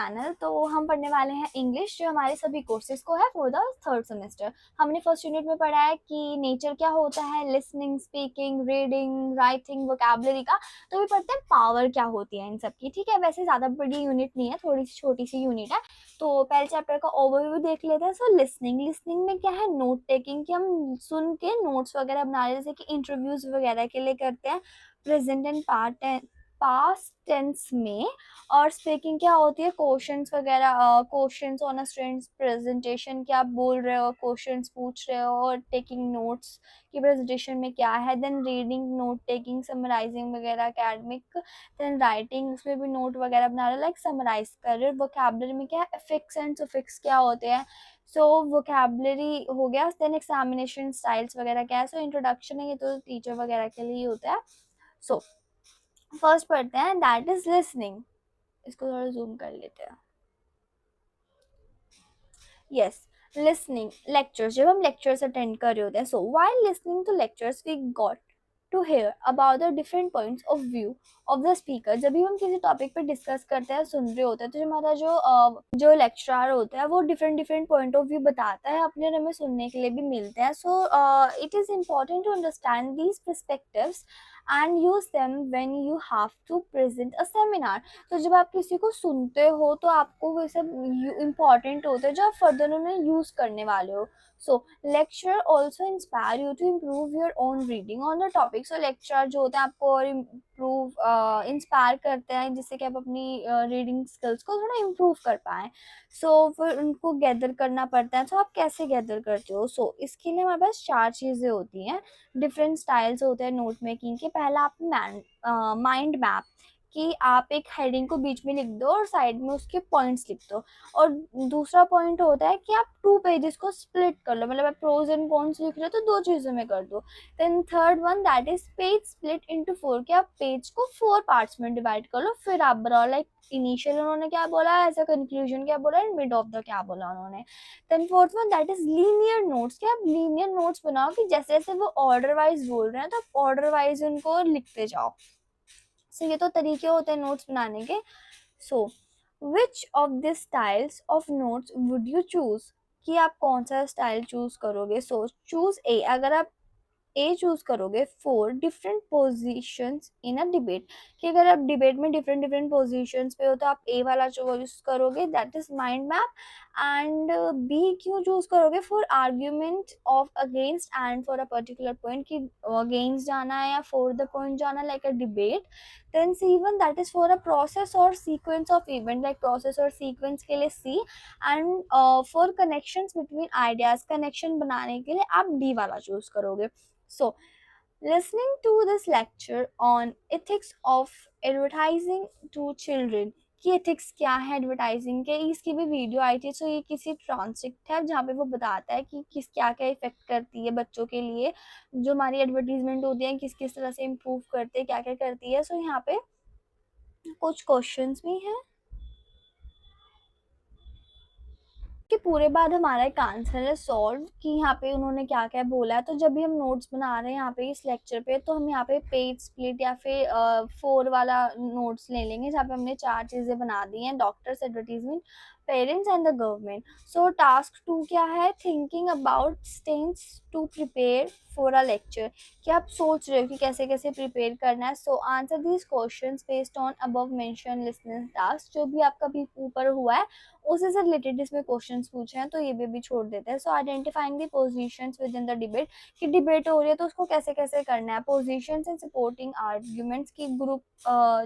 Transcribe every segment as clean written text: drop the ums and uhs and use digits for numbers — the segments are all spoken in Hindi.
चैनल। तो हम पढ़ने वाले हैं इंग्लिश, जो हमारे सभी कोर्सेज को है फॉर द थर्ड सेमेस्टर। हमने फर्स्ट यूनिट में पढ़ा है कि नेचर क्या होता है, listening, speaking, reading, writing, vocabulary का। तो भी पढ़ते हैं पावर क्या होती है इन सब की। ठीक है, वैसे ज़्यादा बड़ी यूनिट नहीं है, थोड़ी सी छोटी सी यूनिट है। तो पहले चैप्टर का ओवरव्यू देख लेते हैं। सो लिसनिंग में क्या है, नोट टेकिंग, कि हम सुन के नोट्स वगैरह बना रहे हैं, जैसे कि इंटरव्यूज वगैरह के लिए करते हैं प्रेजेंट एंड पास्ट टेंस में। और स्पीकिंग क्या होती है, क्वेश्चंस वगैरह, questions on a students presentation, क्या आप बोल रहे हो, क्वेश्चंस पूछ रहे हो, और टेकिंग नोट्स की प्रेजेंटेशन में क्या है। Then reading, note taking, summarising वगैरह एकेडमिक। देन राइटिंग, उसमें भी नोट वगैरह बना रहे हो, लाइक समराइज कर रहे हो। वोकैबुलरी में क्या है, अफिक्स एंड सुफिक्स क्या होते हैं। सो वोकैबुलरी हो गया। देन एग्जामिनेशन स्टाइल्स वगैरह क्या है। सो इंट्रोडक्शन है, ये तो टीचर वगैरह के लिए होता है। सो फर्स्ट पढ़ते हैं, दैट इज लिसनिंग। इसको थोड़ा जूम कर लेते हैं। यस, लिसनिंग लेक्चर्स, जब हम लेक्चर्स अटेंड कर रहे होते हैं। So while listening to lectures we got to hear about the different points of view of the speaker. जब भी हम किसी टॉपिक पे डिस्कस करते हैं, सुन रहे होते हैं, तो हमारा जो लेक्चरर होता है वो different different point of view बताता है, अपने हमें सुनने के लिए भी मिलते हैं। So it is important to understand these perspectives and use them when you have to present a seminar. तो जब आप किसी को सुनते हो तो आपको वो सब इम्पॉर्टेंट होता है जो आप फर्दर उन्हें यूज करने वाले हो। So lecture also inspire you to improve your own reading on the topic. So lecture जो होते हैं आपको और इम्प्रूव इंस्पायर करते हैं, जिससे कि आप अपनी रीडिंग स्किल्स को थोड़ा इम्प्रूव कर पाएँ। सो फिर उनको गैदर करना पड़ता है। तो आप कैसे गैदर करते हो? सो इसके लिए हमारे पास 4 चीज़ें होती हैं, डिफरेंट स्टाइल्स होते हैं नोट मेकिंग के। पहला आप माइंड मैप, कि आप एक हेडिंग को बीच में लिख दो और साइड में उसके पॉइंट्स लिख दो। और दूसरा पॉइंट होता है कि आप 2 पेजेस को स्प्लिट कर लो, मतलब आप प्रोज एंड कॉन्स लिख रहे हो तो 2 चीज़ों में कर दो। Then third one, that is page split into 4, कि आप पेज को 4 पार्ट्स में डिवाइड कर लो। फिर आप बनाओ, लाइक इनिशियल उन्होंने क्या बोला, एज अ कंक्लूजन क्या बोला, एंड मिड ऑफ द क्या बोला उन्होंने। Then fourth one, that is linear notes, कि आप लीनियर नोट्स बनाओ, कि जैसे जैसे वो ऑर्डर वाइज बोल रहे हैं तो आप ऑर्डर वाइज उनको लिखते जाओ। सो ये तो तरीके होते हैं नोट्स बनाने के। So which of this styles of notes would you choose, कि आप कौन सा स्टाइल चूज करोगे। सो चूज ए, अगर आप ए चूज करोगे, 4 different positions in a debate, कि अगर आप डिबेट में डिफरेंट डिफरेंट पोजीशंस पे हो तो आप ए वाला चूज करोगे, that is mind map. And B क्यों चूज करोगे, for argument of against and for a particular point, कि अगेंस्ट जाना है या फॉर द पॉइंट जाना, like a debate. Then C1, that is for a process और sequence of event, like process और सीक्वेंस के लिए C. And for connections between ideas, connection बनाने के लिए आप डी वाला चूज करोगे। So, listening to this lecture on ethics of advertising to children, कि एथिक्स क्या है एडवर्टाइजिंग के, इसकी भी वीडियो आई थी। सो ये किसी ट्रांसक्रिप्ट है जहाँ पे वो बताता है कि किस क्या क्या इफेक्ट करती है बच्चों के लिए, जो हमारी एडवर्टीजमेंट होती है किस किस तरह से इम्प्रूव करते हैं, क्या क्या करती है। सो यहाँ पे कुछ क्वेश्चंस भी हैं कि पूरे बाद हमारा एक आंसर है सॉल्व, कि यहाँ पे उन्होंने क्या क्या बोला है। तो जब भी हम नोट्स बना रहे हैं यहाँ पे इस लेक्चर पे, तो हम यहाँ पे पेज स्प्लिट या फिर 4 वाला नोट्स ले लेंगे, जहाँ पे हमने 4 चीज़ें बना दी हैं, doctors, advertisement, parents and the government. So task 2 क्या है, thinking about steps to prepare for a lecture, कि आप सोच रहे हो कि कैसे कैसे प्रिपेयर करना है। So answer these questions based on above mention listening task, जो भी आपका भी ऊपर हुआ है उसी से रिलेटेड इसमें क्वेश्चंस पूछे हैं, तो ये भी छोड़ देते हैं। So identifying the positions within the debate, कि डिबेट हो रही है तो उसको कैसे कैसे करना है। पोजीशंस एंड सपोर्टिंग आर्ग्यूमेंट्स, की ग्रुप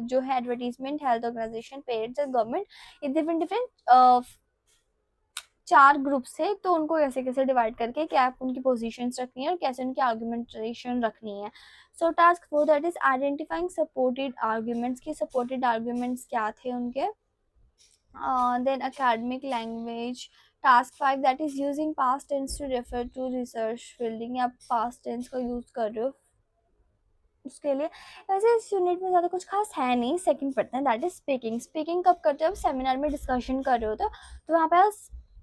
जो है एडवर्टीजमेंट, हेल्थ ऑर्गेनाइजेशन, पेरेंट्स और गवर्नमेंट, ये डिफरेंट डिफरेंट 4 ग्रुप्स है, तो उनको कैसे कैसे डिवाइड करके क्या आप उनकी पोजीशंस रखनी है और कैसे उनकी आर्ग्यूमेंटेशन रखनी है। So task 4, that is identifying supported arguments, की सपोर्टेड आर्ग्यूमेंट्स क्या थे उनके। Then academic language. Task 5, that is using past tense to refer to research fielding, या past tense को यूज कर रहे हो उसके लिए। वैसे इस यूनिट में ज़्यादा कुछ खास है नहीं। सेकंड पढ़ते हैं, दैट इज स्पीकिंग। स्पीकिंग कब करते हो, सेमिनार में डिस्कशन कर रहे हो तो वहाँ पे आप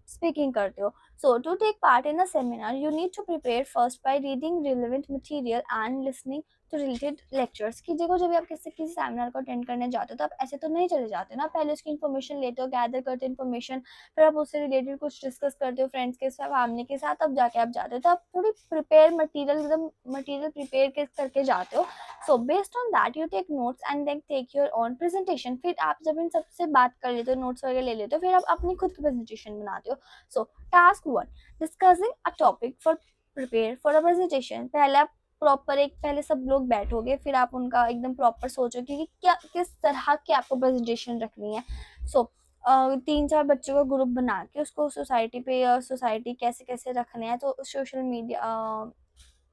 स्पीकिंग करते हो। So to take part in a seminar, you need to prepare first by reading relevant material and listening to related lectures. कि देखो जब आप किसी सेमिनार को अटेंड करने जाते हो तो आप ऐसे तो नहीं चले जाते ना, पहले उसकी इन्फॉर्मेशन लेते हो, गैदर करते हो इन्फॉर्मेशन, फिर आप उससे रिलेटेड कुछ डिस्कस करते हो फ्रेंड्स के साथ, फैमिली के साथ, तब जाके आप जाते हो। तो आप थोड़ी प्रिपेयर मटेरियल एकदम मटेरियल प्रिपेयर करके जाते हो। So based on that you take notes and then take your own presentation. फिर आप जब इन सबसे बात कर लेते हो, नोट्स वगैरह ले लेते हो, फिर आप अपनी खुद की प्रेजेंटेशन बनाते हो। सो task 1, discussing a topic for prepare for a presentation. पहले आप प्रॉपर एक पहले सब लोग बैठोगे, फिर आप उनका एकदम प्रॉपर सोचोगे कि क्या किस तरह की आपको प्रेजेंटेशन रखनी है। सो 3-4 बच्चों का ग्रुप बना के उसको सोसाइटी पे, या सोसाइटी कैसे कैसे रखने हैं, तो social media,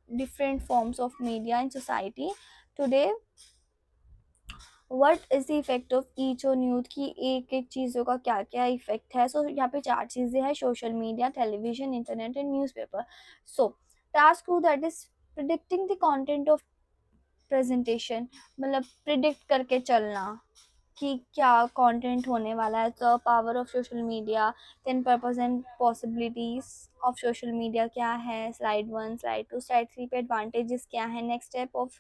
different forms of media in society today, what is the effect of each on youth, की एक एक चीज़ों का क्या क्या इफेक्ट है। सो यहाँ पे 4 चीज़ें हैं, social media, television, internet and newspaper. So task 2, that is predicting the content of presentation, मतलब प्रिडिक्ट करके चलना कि क्या कंटेंट होने वाला है। तो power of social media, 10 purpose and possibilities of social media क्या है, स्लाइड 1, स्लाइड 2, स्लाइड 3 पे एडवांटेजेस क्या है, next step of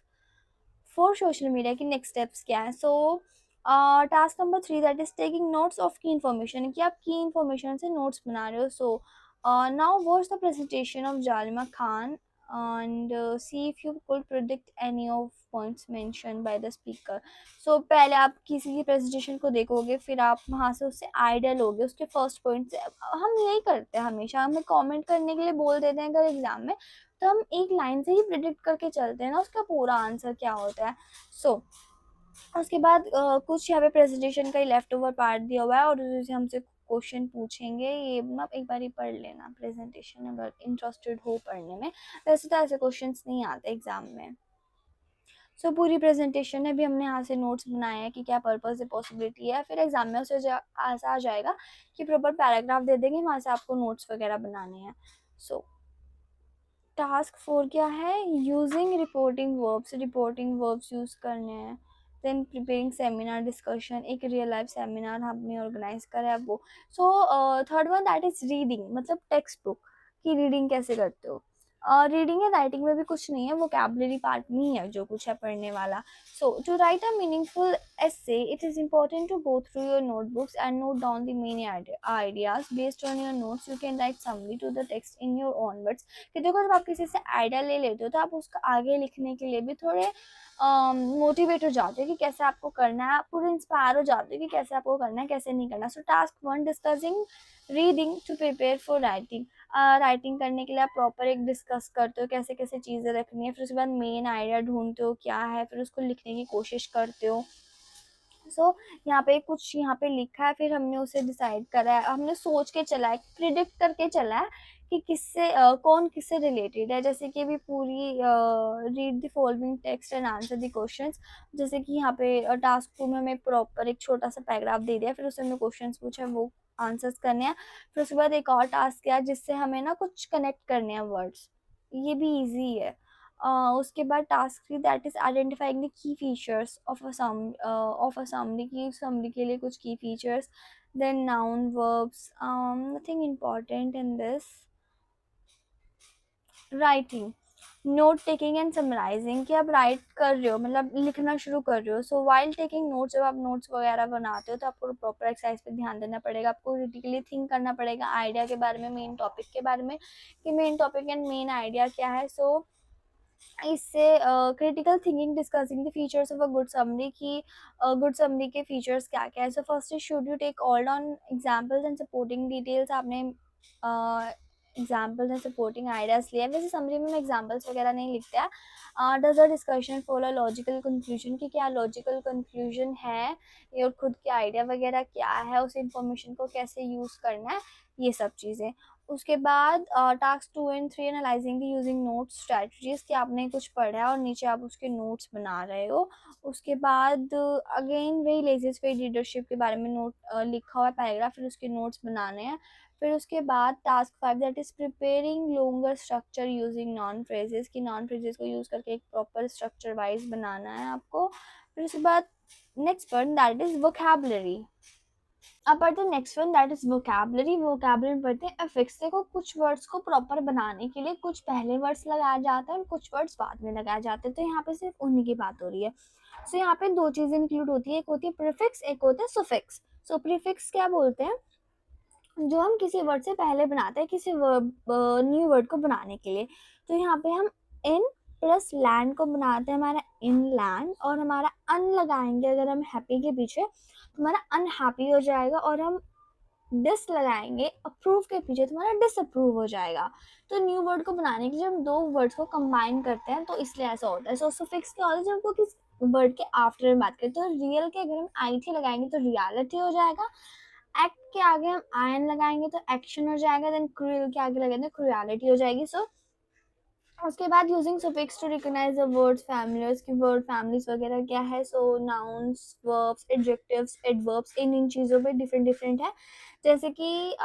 for social media की नेक्स्ट स्टेप्स क्या है। So task number 3, that is taking notes of key information, कि आप की इन्फॉर्मेशन से नोट्स बना रहे हो। So now watch the presentation of Jalima Khan and see if you could predict any of points mentioned by the speaker. So पहले आप किसी की प्रेजेंटेशन को देखोगे, फिर आप वहाँ से उससे आइडिया लोगे उसके फर्स्ट पॉइंट से। हम यही करते हैं हमेशा, हमें कमेंट करने के लिए बोल देते हैं अगर एग्जाम में, तो हम एक लाइन से ही प्रिडिक्ट करके चलते हैं ना उसका पूरा आंसर क्या होता है। सो उसके बाद कुछ यहाँ पे प्रेजेंटेशन का ही लेफ्ट ओवर पार्ट दिया हुआ है और उससे हमसे क्वेश्चन पूछेंगे, ये आप एक बार ही पढ़ लेना प्रेजेंटेशन अगर इंटरेस्टेड हो पढ़ने में। वैसे तो ऐसे क्वेश्चंस नहीं आते एग्जाम में। सो पूरी प्रेजेंटेशन है, भी हमने यहाँ से नोट्स बनाए हैं कि क्या पर्पस है, पॉसिबिलिटी है, फिर एग्जाम में उसे आ जाएगा कि प्रॉपर पैराग्राफ दे देंगे, वहाँ से आपको नोट्स वगैरह बनाने हैं। सो टास्क 4 क्या है, यूजिंग रिपोर्टिंग वर्ब्स यूज करने हैं। देन प्रिपेयरिंग सेमिनार डिस्कशन, एक रियल लाइफ सेमिनार हमने ऑर्गेनाइज करा है वो। So third one, that is reading, मतलब टेक्स्ट बुक की रीडिंग कैसे करते हो। रीडिंग एंड राइटिंग में भी कुछ नहीं है, वोकैबुलरी पार्ट नहीं है जो कुछ है पढ़ने वाला। So to write a meaningful essay, it is important to go through your notebooks and note down the main ideas. Based on your notes, you can write summary to the text in your own words. कि देखो जब आप किसी से आइडिया ले लेते हो तो आप उसका आगे लिखने के लिए भी थोड़े मोटिवेट हो जाते हो कि कैसे आपको करना है, आप पूरे इंस्पायर हो जाते हो कि कैसे आपको करना है, कैसे नहीं करना। So task 1, discussing reading to prepare for writing. Writing करने के लिए आप प्रॉपर एक डिस्कस करते हो कैसे कैसे चीज़ें रखनी है, फिर उसके बाद मेन आइडिया ढूंढते हो क्या है, फिर उसको लिखने की कोशिश करते हो। सो यहाँ पे कुछ यहाँ पे लिखा है, फिर हमने उसे डिसाइड करा है, हमने सोच के चला है, प्रिडिक्ट करके चला है कि किससे कौन किससे रिलेटेड है। जैसे कि अभी पूरी read the following text and answer the questions. जैसे कि यहाँ पे टास्क 2 में हमें प्रॉपर एक छोटा सा पैराग्राफ दे दिया, फिर उससे हमने क्वेश्चंस पूछे, वो आंसर्स करने हैं। फिर उसके बाद एक और टास्क है जिससे हमें ना कुछ कनेक्ट करने हैं वर्ड्स, ये भी ईजी है। उसके बाद task 3, that is identifying the key features of a summary, की समरी के लिए कुछ key features. Then noun verbs, nothing important in this. Writing, note taking and summarising, कि आप राइट कर रहे हो मतलब लिखना शुरू कर रहे हो। सो वाइल टेकिंग नोट्स, जब आप नोट्स वगैरह बनाते हो तो आपको प्रॉपर एक्सरसाइज पे ध्यान देना पड़ेगा, आपको क्रिटिकली थिंक करना पड़ेगा आइडिया के बारे में, मेन टॉपिक के बारे में कि main topic and main idea क्या है। सो इससे critical thinking, discussing the features of a good summary, की गुड समरी के फीचर्स क्या क्या है। So first is should you take all on examples and supporting details, आपने एग्जाम्पल्स एंड सपोर्टिंग आइडियाज लिया। वैसे समरी में हम एग्जाम्पल्स वगैरह नहीं लिखते हैं। Does the discussion follow logical conclusion, की क्या लॉजिकल कंक्लूजन है, और खुद के आइडिया वगैरह क्या है, उस इंफॉर्मेशन को कैसे यूज़ करना है, ये सब चीज़ें। उसके बाद task 2 and 3, analysing the using notes strategies, कि आपने कुछ पढ़ा है और नीचे आप उसके नोट्स बना रहे हो। उसके बाद अगेन वही लेजिस वे लीडरशिप के बारे में नोट लिखा हुआ है पैराग्राफ, फिर उसके नोट्स बनाने हैं। फिर उसके बाद task 5, that is preparing longer structure using non phrases, की नॉन फ्रेजेस को यूज़ करके एक प्रॉपर स्ट्रक्चर वाइज बनाना है आपको। फिर उसके बाद next point, that is vocabulary, अब पढ़ते हैं next one, that is vocabulary. Vocabulary में पढ़ते हैं अफिक्स। देखो कुछ वर्ड्स को प्रॉपर बनाने के लिए कुछ पहले वर्ड्स लगाया जाता है और कुछ वर्ड्स बाद में लगाए जाते हैं, तो यहाँ पे सिर्फ उन्हीं की बात हो रही है। सो यहाँ पे दो चीजें इंक्लूड होती है, एक होती है प्रीफिक्स, एक होता है सुफिक्स। सो प्रीफिक्स क्या बोलते हैं, जो हम किसी वर्ड से पहले बनाते हैं किसी न्यू वर्ड को बनाने के लिए। तो यहाँ पे हम इन प्लस लैंड को बनाते हैं हमारा इन लैंड, और हमारा अन लगाएंगे अगर हम हैप्पी के पीछे तो हमारा अनहैप्पी हो जाएगा, और हम डिस लगाएंगे अप्रूव के पीछे तुम्हारा डिसअप्रूव हो जाएगा। तो न्यू वर्ड को बनाने के लिए हम दो वर्ड्स को कंबाइन करते हैं, तो इसलिए ऐसा होता है। सो सुफिक्स क्या होता है, जब वो किस वर्ड के आफ्टर में बात करें, तो रियल के अगर हम आई थी लगाएंगे तो रियलिटी हो जाएगा, एक्ट के आगे हम आयन लगाएंगे तो एक्शन हो जाएगा, देन क्रूएल के आगे लगाएंगे तो क्रूएलिटी हो जाएगी। सो उसके बाद using suffix to recognise the words families की वर्ड फैमिलीज वगैरह क्या है। So nouns, verbs, adjectives, adverbs, इन चीज़ों पे डिफरेंट डिफरेंट है। जैसे कि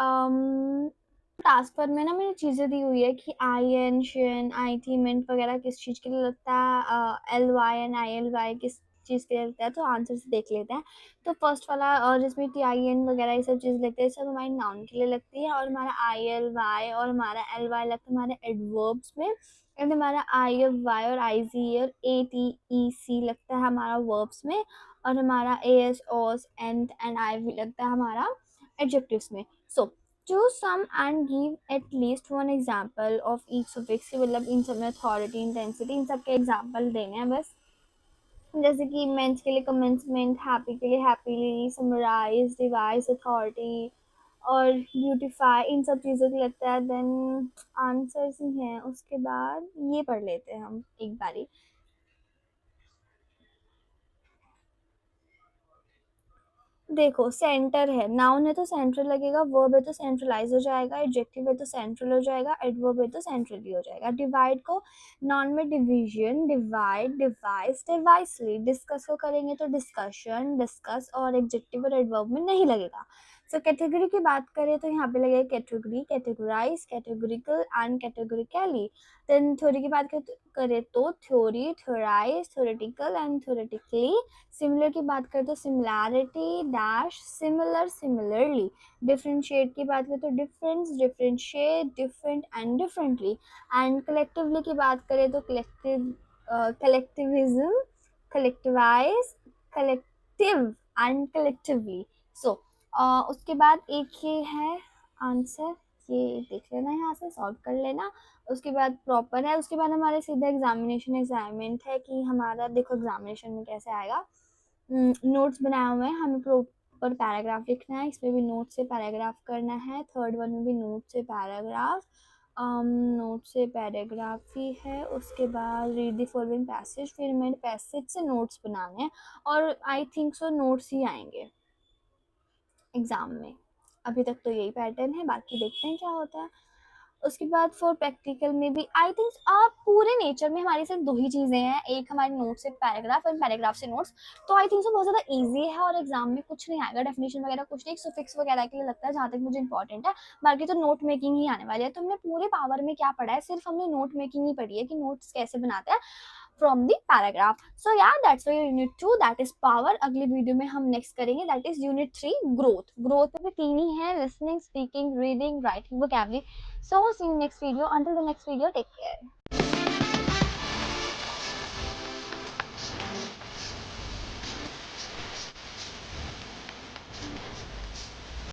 टास्क पर में ना मैंने चीज़ें दी हुई है कि आई एन, शन, आई थी, मिंट वगैरह किस चीज़ के लिए लगता है, L Y N I L Y किस चीज़ के लिए लगता है, तो आंसर से देख लेते हैं। तो फर्स्ट वाला और जिसमें टी आई एन वगैरह ये सब चीज़ लगती है, सब हमारी नाउन के लिए लगती है, और हमारा आई एल वाई और हमारा एल वाई लगता है हमारे एडवर्ब्स में, एंड हमारा आई एफ वाई और आई जी और ए टी ई सी लगता है हमारा वर्ब्स में, और हमारा ए एस ओस एंड आई भी लगता है हमारा एडजेक्टिव्स में। सो choose some and give at least one example of each suffix की, मतलब इन सब में अथॉरिटी, इंटेंसिटी, इन सब के एग्जाम्पल देने हैं बस। जैसे कि मेंस के लिए कमेंसमेंट, हैप्पी के लिए हैप्पीली, समराइज, डिवाइस, अथॉरिटी और ब्यूटीफाई, इन सब चीज़ों को लगता है। देन आंसर्स ही हैं, उसके बाद ये पढ़ लेते हैं हम एक बारी। देखो सेंटर है, नाउन है तो सेंट्रल लगेगा, वर्ब है तो सेंट्रलाइज हो जाएगा, एडजेक्टिव है तो सेंट्रल हो जाएगा, एडवर्ब है तो सेंट्रली हो जाएगा। डिवाइड को नॉन में डिवीजन, डिवाइड, डिवाइस, डिवाइसली। डिस्कस को करेंगे तो डिस्कशन, डिस्कस, और एडजेक्टिव और एडवर्ब में नहीं लगेगा। सो कैटेगरी की बात करें तो यहाँ पे लगेगा category, categorise, categorical and categorically. Then theory की बात करें तो theory, theorise, theoretical and theoretically. Similar की बात करें तो similarity, dash, similar, similarly. Differentiate की बात करें तो difference, differentiate, different and differently. And collectively की बात करें तो collective, collectivism, collectivise, collective and collectively. So उसके बाद एक ये है आंसर, ये देख लेना, यहाँ से सॉल्व कर लेना। उसके बाद प्रॉपर है, उसके बाद हमारे सीधा एग्जामिनेशन असाइनमेंट है कि हमारा देखो एग्जामिनेशन में कैसे आएगा। नोट्स बनाए हुए हैं, हमें प्रॉपर पैराग्राफ लिखना है, इसमें भी नोट से पैराग्राफ करना है, थर्ड वन में भी नोट से पैराग्राफ, नोट से पैराग्राफ ही है। उसके बाद रीड द फॉलोइंग पैसेज, फिर मेरे पैसेज से नोट्स बनाने हैं, और आई थिंक सो नोट्स ही आएंगे एग्ज़ाम में। अभी तक तो यही पैटर्न है, बाकी देखते हैं क्या होता है। उसके बाद फॉर प्रैक्टिकल में भी आई थिंक पूरे नेचर में हमारी सिर्फ दो ही चीज़ें हैं, एक हमारे नोट से पैराग्राफ और पैराग्राफ से नोट्स। तो आई थिंक सो बहुत ज़्यादा इजी है, और एग्जाम में कुछ नहीं आएगा, डेफिनेशन वगैरह कुछ नहीं, सुफिक्स वगैरह के लिए लगता है जहाँ तक मुझे इंपॉर्टेंट है। बाकी तो नोट मेकिंग ही आने वाली है। तो हमने पूरे पावर में क्या पढ़ा है, सिर्फ हमने नोट मेकिंग ही पढ़ी है कि नोट्स कैसे बनाते हैं from the paragraph. So yeah, that's for your unit 2, that is power. अगली वीडियो में हम नेक्स्ट करेंगे that is unit 3 growth. growth में तीन ही है, listening, speaking, reading, writing, vocabulary. So see you next video. Until the next video, take care.